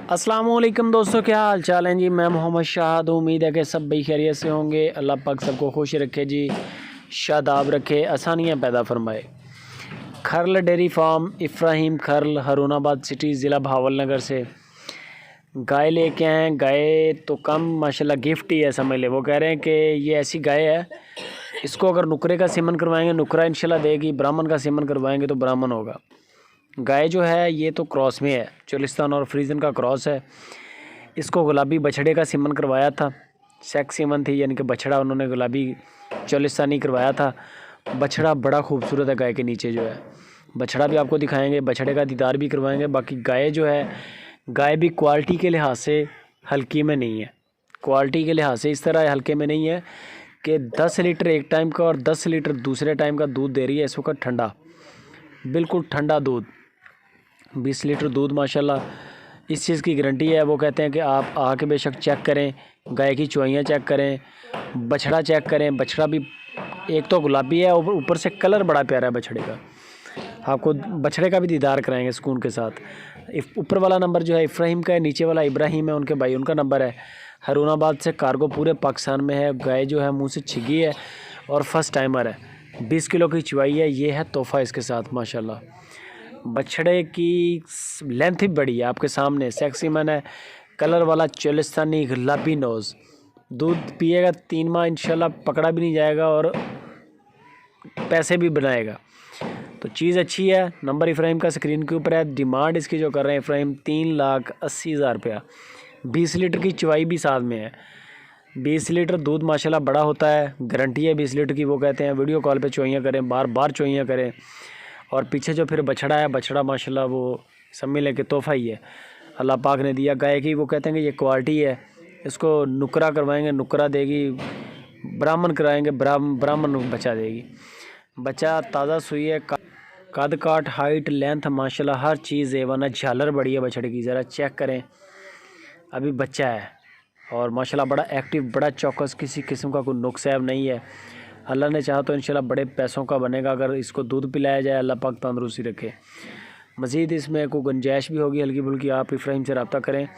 अस्सलामुअलैकुम दोस्तों, क्या हाल चाल हैं जी। मैं मोहम्मद शाहद, उम्मीद है कि सब भाई खैरियत से होंगे। अल्लाह पाक सबको खुश रखे जी, शादाब रखे, आसानियाँ पैदा फरमाए। खरल डेयरी फार्म, इब्राहिम खरल, हरुणाबाद सिटी, ज़िला भावलनगर से गाय लेके आए हैं। गाय तो कम माशाल्लाह गिफ्ट ही है समझ ले। वो कह रहे हैं कि ये ऐसी गाय है, इसको अगर नुकरे का सीमन करवाएंगे नुकरा इंशाल्लाह देगी, ब्राह्मण का सीमन करवाएंगे तो ब्राह्मण होगा। गाय जो है ये तो क्रॉस में है, चोलिस्तान और फ्रीजन का क्रॉस है। इसको गुलाबी बछड़े का सीमन करवाया था, सेक्स सीमन थी, यानी कि बछड़ा उन्होंने गुलाबी चोलिस्तानी करवाया था। बछड़ा बड़ा खूबसूरत है गाय के नीचे जो है। बछड़ा भी आपको दिखाएंगे, बछड़े का दीदार भी करवाएंगे। बाकी गाय जो है, गाय भी क्वालिटी के लिहाज से हल्की में नहीं है। क्वालिटी के लिहाज से इस तरह हल्के में नहीं है कि 10 लीटर एक टाइम का और 10 लीटर दूसरे टाइम का दूध दे रही है इस वक्त, ठंडा, बिल्कुल ठंडा दूध, 20 लीटर दूध माशाल्लाह। इस चीज़ की गारंटी है। वो कहते हैं कि आप आके बेशक चेक करें, गाय की चुआइयाँ चेक करें, बछड़ा चेक करें। बछड़ा भी एक तो गुलाबी है, ऊपर से कलर बड़ा प्यारा है बछड़े का। आपको बछड़े का भी दीदार कराएंगे सुकून के साथ। ऊपर वाला नंबर जो है इब्राहिम का है, नीचे वाला इब्राहिम है उनके भाई, उनका नंबर है। हरुणाबाद से कार्गो पूरे पाकिस्तान में है। गाय जो है मुँह से छिगी है और फर्स्ट टाइमर है। 20 किलो की चुआई है। ये है तोहफ़ा इसके साथ माशाल्लाह। बछड़े की लेंथ भी बड़ी है, आपके सामने सेक्सी मैन है, कलर वाला चोलिस्तानी गुलाबी नोज़। दूध पिएगा 3 माह इंशाल्लाह, पकड़ा भी नहीं जाएगा और पैसे भी बनाएगा। तो चीज़ अच्छी है। नंबर इब्राहिम का स्क्रीन के ऊपर है। डिमांड इसकी जो कर रहे हैं इब्राहिम 3,80,000 रुपया। 20 लीटर की चुवाई भी साथ में है। 20 लीटर दूध माशाल्लाह बड़ा होता है, गारंटी है 20 लीटर की। वो कहते हैं वीडियो कॉल पे चुवाइयाँ करें, बार बार चुवाइयाँ करें। और पीछे जो फिर बछड़ा है, बछड़ा माशाल्लाह वो सब मिले के तोहफ़ा ही है, अल्लाह पाक ने दिया गाय की। वो कहते हैं कि ये क्वालिटी है, इसको नुकरा करवाएंगे नुकरा देगी, ब्राह्मण कराएंगे ब्राह्मण बच्चा देगी। बच्चा ताज़ा सुई है, कद काट हाइट लेंथ माशाल्लाह हर चीज़ एवन है। झालर बड़ी है बछड़े की, ज़रा चेक करें। अभी बच्चा है और माशाल्लाह बड़ा एक्टिव, बड़ा चौकस, किसी किस्म का कोई नुक्स ऐब नहीं है। अल्लाह ने चाहा तो इंशाल्लाह बड़े पैसों का बनेगा अगर इसको दूध पिलाया जाए। अल्लाह पाक तंदुरुस्ती रखे। मज़ीद इसमें कोई गुंजाइश भी होगी हल्की फुल्की, आप इब्राहिम से रब्ता करें।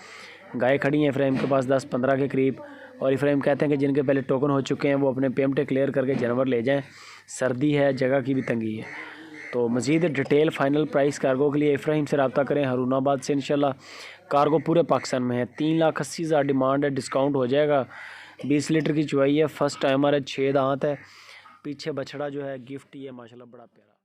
गाय खड़ी हैं इब्राहिम के पास 10-15 के करीब। और इब्राहिम कहते हैं कि जिनके पहले टोकन हो चुके हैं वो अपने पेमेंटें क्लियर करके जानवर ले जाएँ। सर्दी है, जगह की भी तंगी है। तो मज़ीद डिटेल फाइनल प्राइस कार्गो के लिए इब्राहिम से रब्ता करें, हरुणाबाद से। इंशाल्लाह कार्गो पूरे पाकिस्तान में है। 3,80,000 डिमांड है, डिस्काउंट हो जाएगा। 20 लीटर की चुवाई है, फर्स्ट टाइमर है, 6 दांत है। पीछे बछड़ा जो है गिफ्ट ही है माशाल्लाह, बड़ा प्यारा।